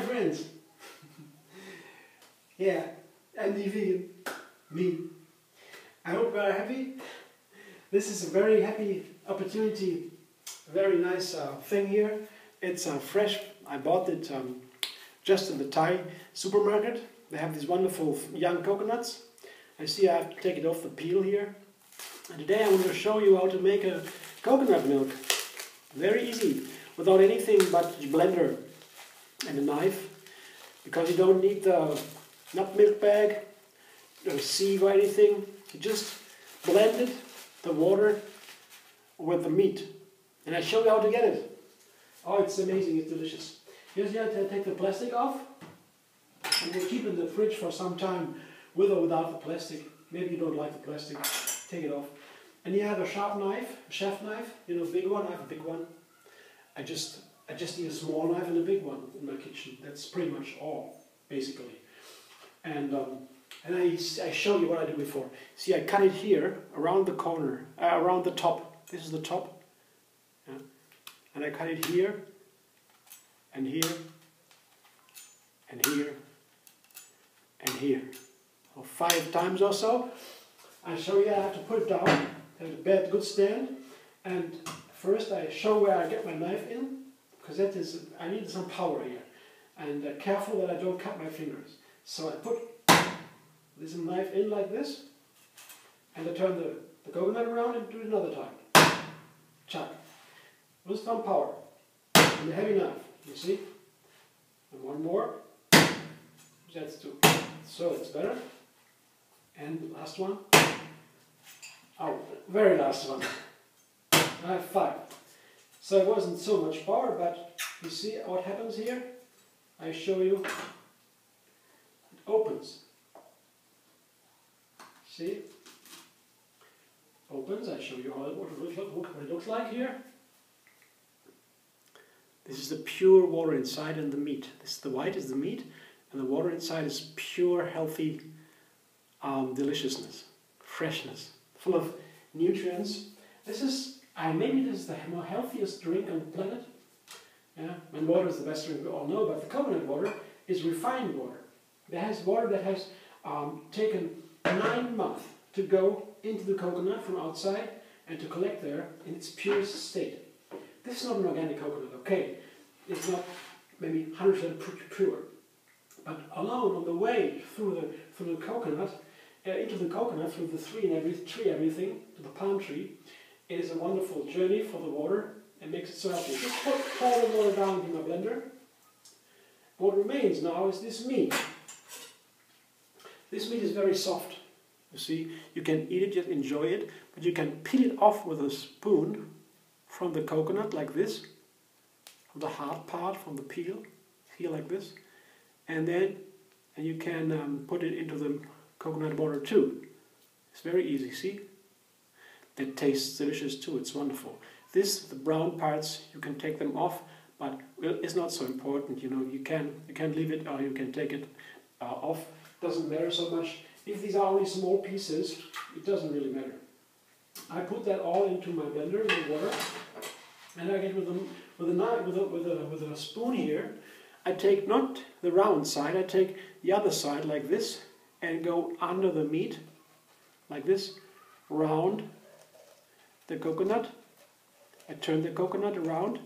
friends. Yeah, I'm the vegan. Me. I hope you are happy. This is a very happy opportunity. Very nice thing here. It's fresh. I bought it just in the Thai supermarket. They have these wonderful young coconuts. I see I have to take it off the peel here. And today I want to show you how to make a coconut milk. Very easy, without anything but a blender and a knife. Because you don't need the nut milk bag, or sieve or anything. You just blend it, the water, with the meat. And I show you how to get it. Oh, it's amazing, it's delicious. Here's how to take the plastic off. And we'll keep it in the fridge for some time, with or without the plastic. Maybe you don't like the plastic, take it off. And you have a sharp knife, a chef knife, you know, big one. I have a big one. I just need a small knife and a big one in my kitchen. That's pretty much all, basically. And I show you what I did before. See, I cut it here, around the corner, around the top. This is the top. Yeah. And I cut it here, and here, and here, and here. So 5 times or so. I show you I have to put it down, have a bad good stand. And first I show where I get my knife in, because that is, I need some power here. And careful that I don't cut my fingers. So I put this knife in like this, and I turn the coconut around and do it another time. Chuck. With some power. And a heavy knife, you see? And one more. That's 2. So it's better. And last one. Oh, very last one. I have 5. So it wasn't so much power, but you see what happens here? I show you. It opens. See? Opens. I show you what it looks like here. This is the pure water inside and the meat. The white is the meat, and the water inside is pure, healthy deliciousness, freshness, full of nutrients. This is, maybe this is the more healthiest drink on the planet. Yeah, and water is the best drink we all know, but the coconut water is refined water. It has water that has taken 9 months to go into the coconut from outside and to collect there in its purest state. This is not an organic coconut, okay? It's not maybe 100% pure. But alone on the way through the coconut, into the coconut, through the tree, everything, to the palm tree, it is a wonderful journey for the water and makes it so healthy. Just pour the water down into my blender. What remains now is this meat. This meat is very soft. You see, you can eat it, just enjoy it, but you can peel it off with a spoon from the coconut like this, from the hard part, from the peel, here like this, and you can put it into the coconut water too. It's very easy, see? It tastes delicious too, it's wonderful. The brown parts, you can take them off, but it's not so important, you know, you can leave it or you can take it off. Doesn't matter so much. If these are only small pieces, it doesn't really matter. I put that all into my blender in the water, and I get with a spoon here. I take not the round side, I take the other side like this, and go under the meat, like this, round the coconut. I turn the coconut around,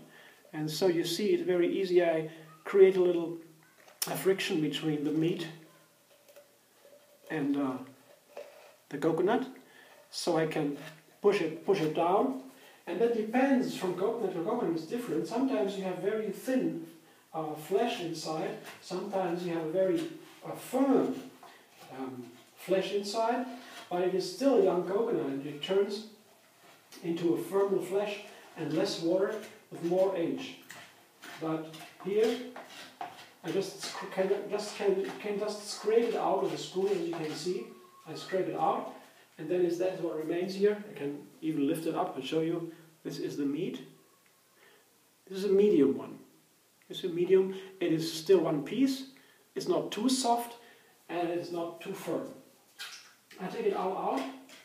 and so you see it's very easy. I create a friction between the meat and the coconut, so I can push it down, and that depends from coconut to coconut. It's different. Sometimes you have very thin flesh inside. Sometimes you have a very firm flesh inside, but it is still a young coconut, and it turns into a firmer flesh and less water with more age. But here I can just scrape it out with a spoon, as you can see. I scrape it out, and then that's what remains here. I can even lift it up and show you. This is the meat. This is a medium one. This is a medium. It is still one piece. It's not too soft, and it's not too firm. I take it all out,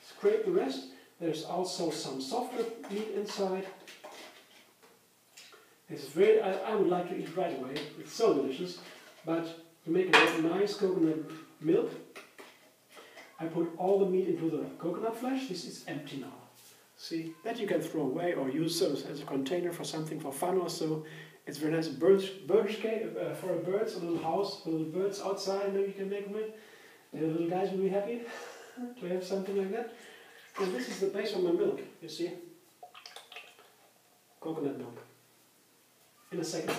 scrape the rest. There's also some softer meat inside. It's very, I would like to eat right away. It's so delicious. But to make a nice coconut milk, I put all the meat into the coconut flesh. This is empty now. See, that you can throw away or use as a container for something for fun or so. It's very nice bird cage for a birds, a little house for little birds outside. Maybe you can make them in. The little guys will be happy to have something like that. And this is the base for my milk, you see. Coconut milk. In a second,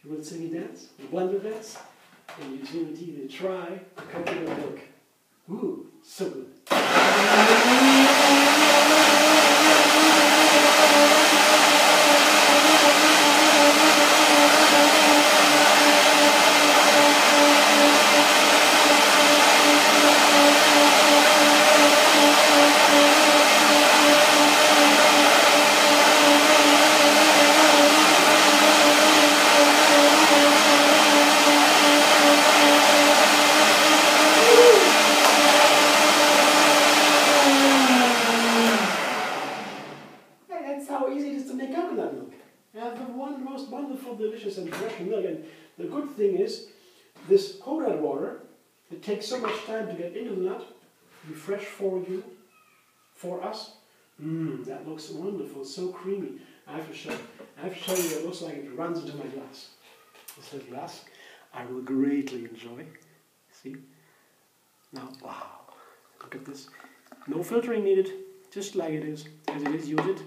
you will see me dance, blender dance, and you see the TV try the coconut milk. Ooh, so good. Coconut milk. The most wonderful, delicious and fresh milk. And the good thing is, this coconut water, it takes so much time to get into the nut, to be fresh for you, for us. That looks wonderful, so creamy. I have to show you, it looks like it runs into my glass. This little glass, I will greatly enjoy. See? Now, wow, look at this. No filtering needed, just like it is, as it is, use it.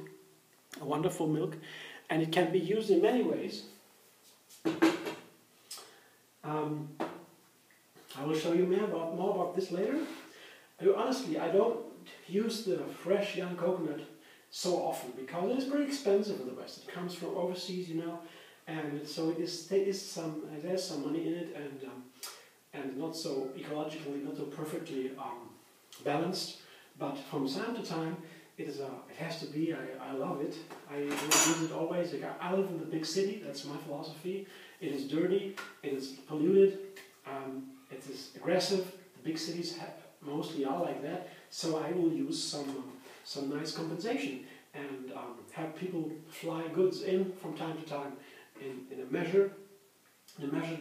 A wonderful milk, and it can be used in many ways. I will show you more about this later. Honestly, I don't use the fresh young coconut so often because it is very expensive in the West. It comes from overseas, you know, and so there's some money in it, and not so ecologically, not so perfectly balanced. But from time to time, it has to be. I love it. I use it always. I live in the big city. That's my philosophy. It is dirty. It is polluted. It is aggressive. The big cities mostly are like that. So I will use some nice compensation and have people fly goods in from time to time in a measured,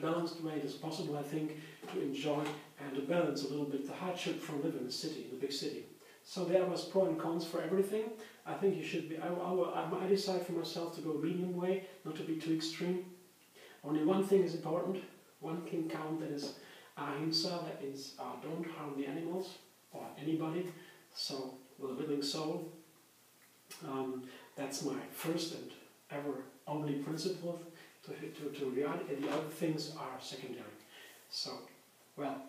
balanced way as possible. I think to enjoy and to balance a little bit the hardship from living in the city, in the big city. So there was pros and cons for everything. I think you should be, I decide for myself to go a medium way, not to be too extreme. Only one thing is important, one thing count, that is ahimsa, that is don't harm the animals or anybody, so with a living soul. That's my first and ever only principle to reality, and the other things are secondary. So, well,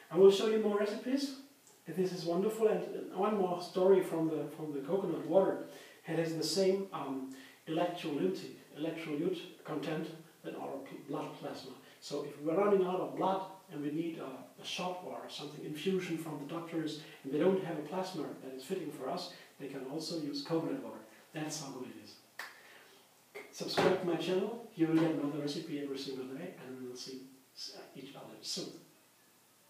I will show you more recipes. This is wonderful, and one more story from the coconut water. It has the same electrolyte content than our blood plasma. So if we're running out of blood and we need a shot or something, infusion from the doctors, and they don't have a plasma that is fitting for us, they can also use coconut water. That's how good it is. Subscribe to my channel. You will get another recipe every single day, and we'll see each other soon.